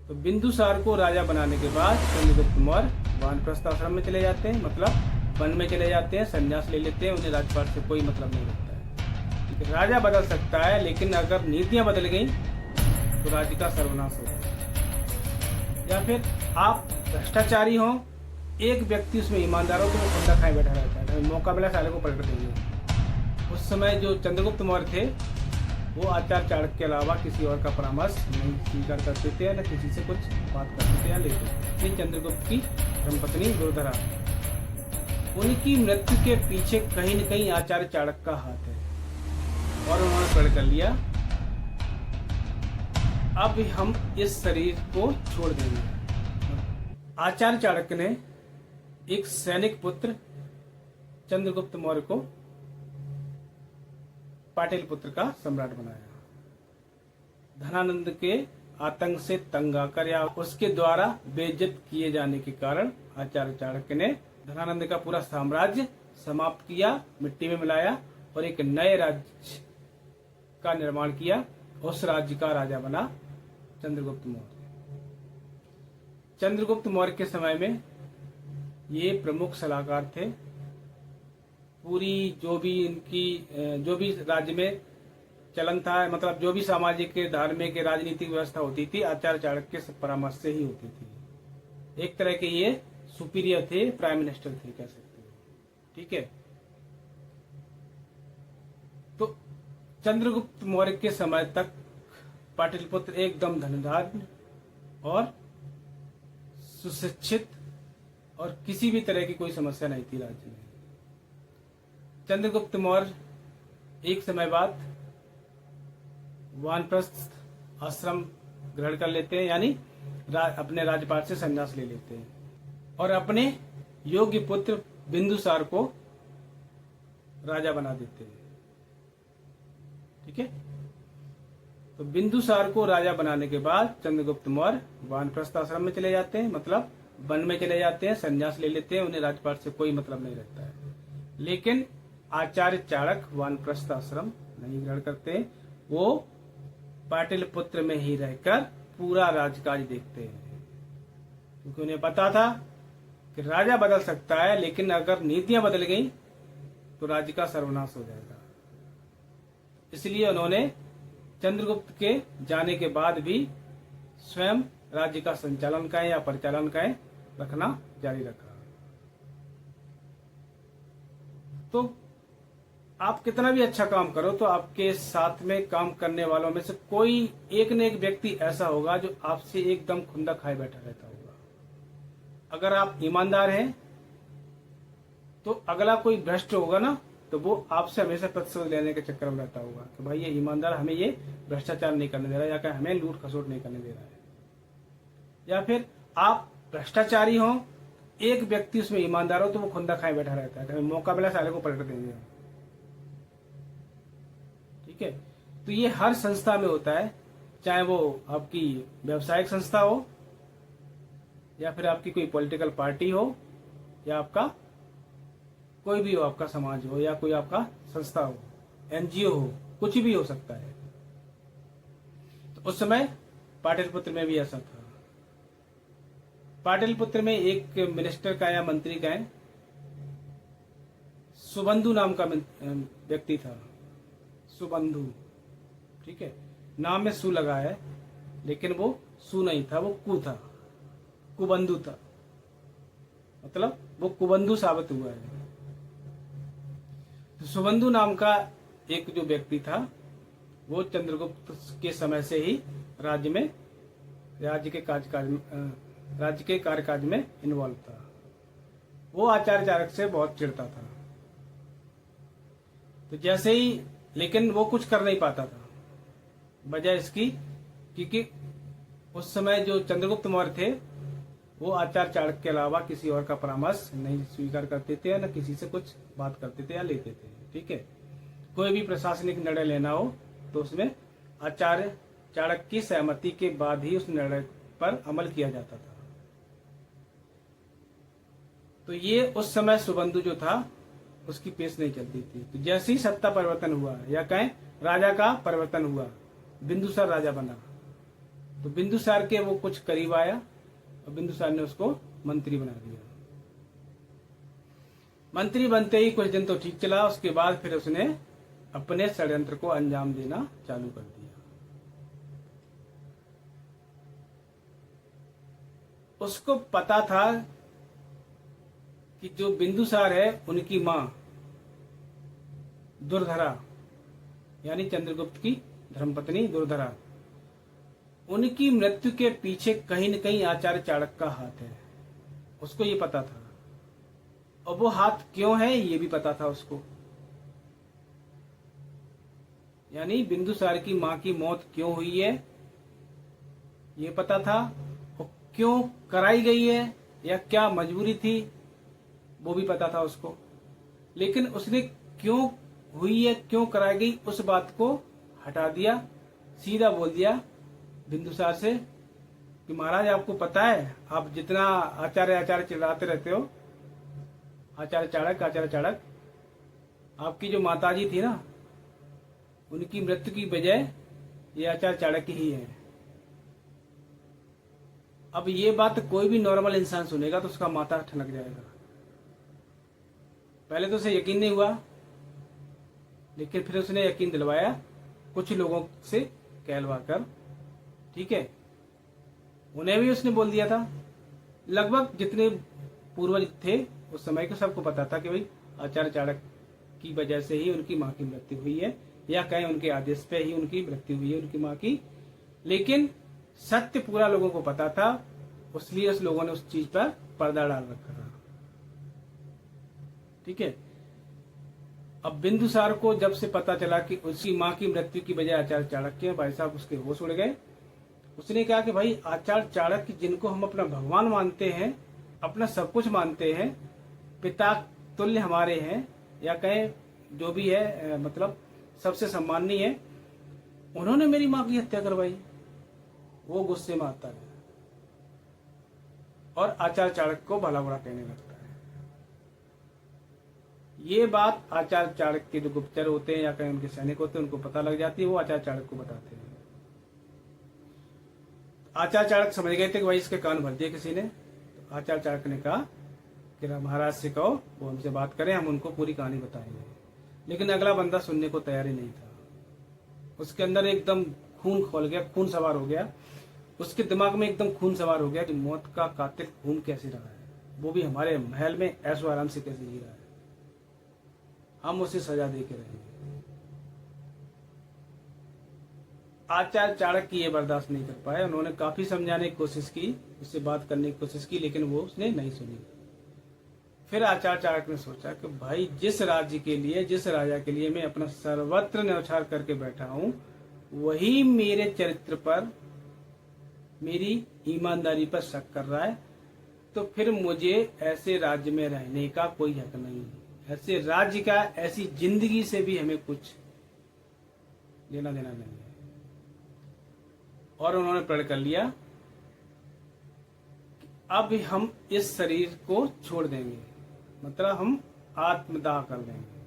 तो बिंदुसार को राजा बनाने के बाद चंद्रगुप्त मौर्य वानप्रस्थ आश्रम में चले जाते हैं, मतलब वन में चले जाते हैं, संन्यास ले लेते हैं। उन्हें राजपाट से कोई मतलब नहीं रखता है। ठीक है, राजा बदल सकता है, लेकिन अगर नीतियां बदल गई तो राज्य का सर्वनाश होगा। या फिर आप भ्रष्टाचारी हो, एक व्यक्ति उसमें ईमानदार हो, तो वो खुंदा खाए बैठा रहता है, तो मौका मिला साले को पलट देंगे। उस समय जो चंद्रगुप्त मौर्य थे वो आचार्य चाणक्य के अलावा किसी और का परामर्श नहीं स्वीकार करते थे, न किसी से कुछ बात करते थे या लेते थे। ये चंद्रगुप्त की धर्मपत्नी दुर्धरा, उनकी मृत्यु के पीछे कहीं न कहीं आचार्य चाणक्य का हाथ है और उन्होंने प्रण कर लिया, अब हम इस शरीर को छोड़ देंगे। आचार्य चाणक्य ने एक सैनिक पुत्र चंद्रगुप्त मौर्य को पाटिल पुत्र का सम्राट बनाया। धनानंद के आतंक से तंग आकर या उसके द्वारा बेइज्जत किए जाने के कारण आचार्य चाणक्य ने धनानंद का पूरा साम्राज्य समाप्त किया, मिट्टी में मिलाया और एक नए राज्य का निर्माण किया। उस राज्य का राजा बना चंद्रगुप्त मौर्य। चंद्रगुप्त मौर्य के समय में ये प्रमुख सलाहकार थे। पूरी जो भी राज्य में चलन था, मतलब जो भी सामाजिक, धार्मिक, राजनीतिक व्यवस्था होती थी, आचार्य चाणक्य के परामर्श से ही होती थी। एक तरह के ये सुपीरियर थे, प्राइम मिनिस्टर थे, कह सकते हो। ठीक है, तो चंद्रगुप्त मौर्य के समय तक पाटलिपुत्र एकदम धनधान्य और सुशिक्षित और किसी भी तरह की कोई समस्या नहीं थी राज्य में। चंद्रगुप्त मौर्य एक समय बाद वानप्रस्थ आश्रम ग्रहण कर लेते हैं, यानी अपने राजपाट से संन्यास ले लेते हैं और अपने योग्य पुत्र बिंदुसार को राजा बना देते हैं। ठीक है, तो बिंदुसार को राजा बनाने के बाद चंद्रगुप्त मौर्य वानप्रस्थ आश्रम में चले जाते हैं, मतलब वन में चले जाते हैं, संन्यास ले लेते हैं। उन्हें राजपाट से कोई मतलब नहीं रहता है। लेकिन आचार्य चाणक्य वानप्रस्थ आश्रम नहीं ग्रहण करते, वो पाटलिपुत्र में ही रहकर पूरा राजकाज देखते हैं, क्योंकि उन्हें पता था कि राजा बदल सकता है, लेकिन अगर नीतियां बदल गई तो राज्य का सर्वनाश हो जाएगा। इसलिए उन्होंने चंद्रगुप्त के जाने के बाद भी स्वयं राज्य का संचालन का या परिचालन का रखना जारी रखा। तो आप कितना भी अच्छा काम करो, तो आपके साथ में काम करने वालों में से कोई एक न एक व्यक्ति ऐसा होगा जो आपसे एकदम खुंदा खाए बैठा रहता होगा। अगर आप ईमानदार हैं तो अगला कोई भ्रष्ट होगा ना, तो वो आपसे हमेशा प्रतिशोध लेने के चक्कर में रहता होगा कि भाई ये ईमानदार हमें ये भ्रष्टाचार नहीं करने दे रहा है, या कि हमें लूट खसोट नहीं करने दे रहा है। या फिर आप भ्रष्टाचारी हो, एक व्यक्ति उसमें ईमानदार हो, तो वो खुंदा खाए बैठा रहता है, मौका मिला साले को पलट देंगे। ठीक है, तो ये हर संस्था में होता है, चाहे वो आपकी व्यावसायिक संस्था हो, या फिर आपकी कोई पॉलिटिकल पार्टी हो, या आपका कोई भी हो, आपका समाज हो, या कोई आपका संस्था हो, एनजीओ हो, कुछ भी हो सकता है। तो उस समय पाटलिपुत्र में भी ऐसा था। पाटलिपुत्र में एक मिनिस्टर का या मंत्री का सुबंधु नाम का व्यक्ति था। सुबंधु, ठीक है, नाम में सु लगा है, लेकिन वो सु नहीं था, वो कु था, कुबंधु था, मतलब वो कुबंधु साबित हुआ है। तो सुबंधु नाम का एक जो व्यक्ति था, वो चंद्रगुप्त के समय से ही राज्य के कार्यकाज में इन्वॉल्व था। वो आचार्य चाणक्य से बहुत चिढ़ता था। तो जैसे ही, लेकिन वो कुछ कर नहीं पाता था, वजह इसकी क्योंकि उस समय जो चंद्रगुप्त मौर्य थे वो आचार्य चाणक्य के अलावा किसी और का परामर्श नहीं स्वीकार करते थे, न किसी से कुछ बात करते थे या लेते थे। ठीक है, कोई भी प्रशासनिक निर्णय लेना हो तो उसमें आचार्य चाणक्य की सहमति के बाद ही उस निर्णय पर अमल किया जाता था। तो ये उस समय सुबंधु जो था उसकी पेश नहीं चलती थी। तो जैसे ही सत्ता परिवर्तन हुआ, या कहें राजा का परिवर्तन हुआ, बिंदुसार राजा बना, तो बिंदुसार के वो कुछ करीब आया और बिंदुसार ने उसको मंत्री बना दिया। मंत्री बनते ही कुछ दिन तो ठीक चला, उसके बाद फिर उसने अपने षड्यंत्र को अंजाम देना चालू कर दिया। उसको पता था कि जो बिंदुसार है उनकी मां दुर्धरा यानी चंद्रगुप्त की धर्मपत्नी दुर्धरा, उनकी मृत्यु के पीछे कहीं न कहीं आचार्य चाणक्य का हाथ है। उसको ये पता था, और वो हाथ क्यों है ये भी पता था उसको। यानी बिंदुसार की मां की मौत क्यों हुई है ये पता था, और क्यों कराई गई है या क्या मजबूरी थी वो भी पता था उसको। लेकिन उसने क्यों हुई है, क्यों कराई गई, उस बात को हटा दिया, सीधा बोल दिया बिंदुसार से कि महाराज आपको पता है, आप जितना आचार्य आचार्य चिल्लाते रहते हो, आचार्य चाणक्य, आपकी जो माताजी थी ना उनकी मृत्यु की वजह ये आचार्य चाणक्य ही है। अब ये बात कोई भी नॉर्मल इंसान सुनेगा तो उसका माथा ठनक जाएगा। पहले तो उसे यकीन नहीं हुआ, लेकिन फिर उसने यकीन दिलवाया कुछ लोगों से कहलवा कर, ठीक है। उन्हें भी उसने बोल दिया था, लगभग जितने पूर्वज थे उस समय को सबको पता था कि भाई आचार्य चाणक्य की वजह से ही उनकी मां की मृत्यु हुई है, या कहें उनके आदेश पे ही उनकी मृत्यु हुई है उनकी मां की। लेकिन सत्य पूरा लोगों को पता था, इसलिए उस लोगों ने उस चीज पर पर्दा डाल रखा था, ठीक है। अब बिंदुसार को जब से पता चला कि उसकी मां की मृत्यु की वजह आचार्य चाणक्य, भाई साहब उसके होश उड़ गए। उसने कहा कि भाई आचार्य चाणक्य जिनको हम अपना भगवान मानते हैं, अपना सब कुछ मानते हैं, पिता तुल्य हमारे हैं, या कहें जो भी है, मतलब सबसे सम्माननीय है, उन्होंने मेरी मां की हत्या करवाई। वो गुस्से में आता है और आचार्य चाणक्य को भला बुरा कहने लगता है। ये बात आचार्य चाणक्य के जो गुप्तचर होते हैं या कहीं उनके सैनिक होते हैं उनको पता लग जाती है, वो आचार्य चाणक्य को बताते हैं। आचार्य चाणक्य समझ गए थे कि भाई इसके कान भर दिए किसी ने। तो आचार्य चाणक्य ने कहा कि महाराज से कहो वो हमसे बात करें, हम उनको पूरी कहानी बताएंगे। लेकिन अगला बंदा सुनने को तैयार ही नहीं था। उसके अंदर एकदम खून खोल गया, खून सवार हो गया, उसके दिमाग में एकदम खून सवार हो गया कि मौत का कातिल घूम कैसे रहा है, वो भी हमारे महल में ऐशो आराम से कैसे जी रहा है, हम उसे सजा दे के रहेंगे। आचार्य चाणक्य ये बर्दाश्त नहीं कर पाए। उन्होंने काफी समझाने की कोशिश की, उससे बात करने की कोशिश की, लेकिन वो उसने नहीं सुनी। फिर आचार्य चाणक्य ने सोचा कि भाई जिस राज्य के लिए, जिस राजा के लिए मैं अपना सर्वत्र न्यौछावर करके बैठा हूं, वही मेरे चरित्र पर, मेरी ईमानदारी पर शक कर रहा है, तो फिर मुझे ऐसे राज्य में रहने का कोई हक नहीं है। ऐसे राज्य का, ऐसी जिंदगी से भी हमें कुछ लेना देना नहीं है। और उन्होंने प्रण कर लिया कि अब हम इस शरीर को छोड़ देंगे, मतलब हम आत्मदाह कर देंगे।